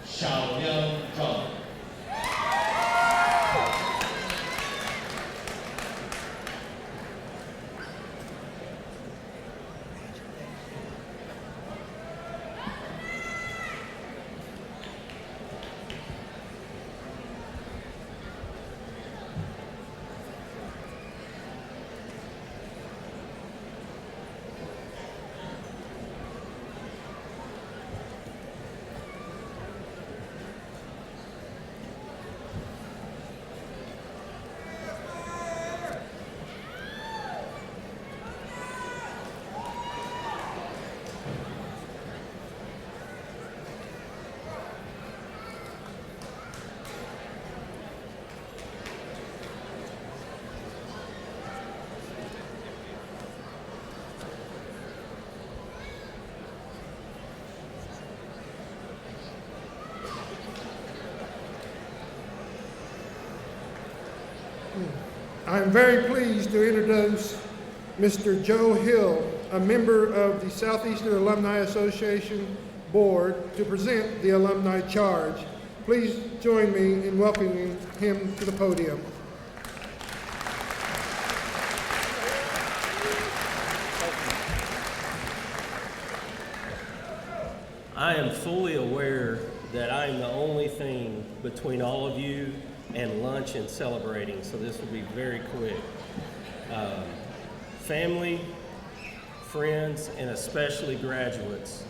G: Xiaoyang Zhang.
C: I'm very pleased to introduce Mr. Joe Hill, a member of the Southeastern Alumni Association Board, to present the Alumni Charge. Please join me in welcoming him to the podium.
I: I I am fully aware that I am the only thing between all of you and lunch and celebrating, so this will be very quick. Family, friends, and especially graduates,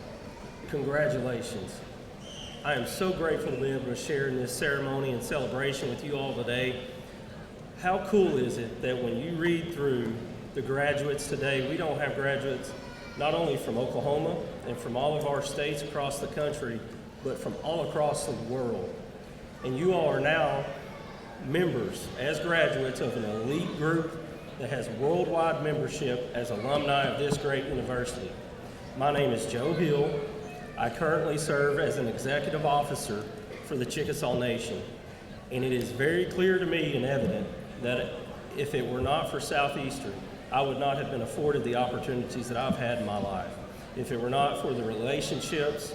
I: congratulations. I am so grateful to be able to share in this ceremony and celebration with you all today. How cool is it that when you read through the graduates today, we don't have graduates not only from Oklahoma and from all of our states across the country, but from all across the world. And you all are now members as graduates of an elite group that has worldwide membership as alumni of this great university. My name is Joe Hill. I currently serve as an executive officer for the Chickasaw Nation. And it is very clear to me and evident that if it were not for Southeastern, I would not have been afforded the opportunities that I've had in my life. If it were not for the relationships,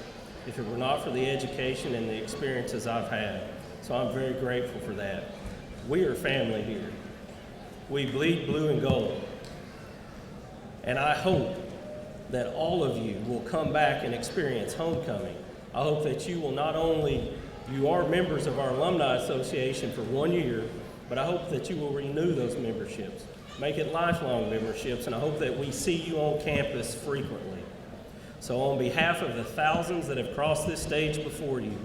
I: if it were not for the education and the experiences I've had. So I'm very grateful for that. We are family here. We bleed blue and gold. And I hope that all of you will come back and experience homecoming. I hope that you will not only, you are members of our Alumni Association for 1 year, but I hope that you will renew those memberships. Make it lifelong memberships, and I hope that we see you on campus frequently. So on behalf of the thousands that have crossed this stage before you,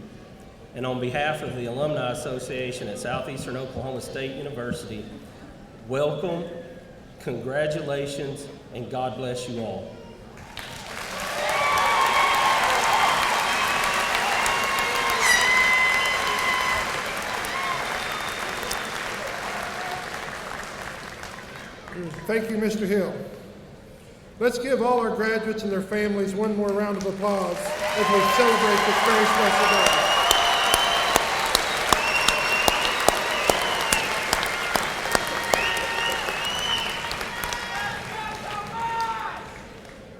I: and on behalf of the Alumni Association at Southeastern Oklahoma State University, welcome, congratulations, and God bless you all.
C: Thank you, Mr. Hill. Let's give all our graduates and their families one more round of applause as we celebrate this very special day.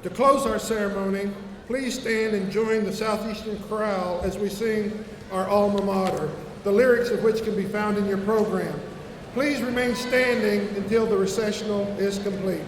C: To close our ceremony, please stand and join the Southeastern Chorale as we sing our alma mater, the lyrics of which can be found in your program. Please remain standing until the recessional is complete.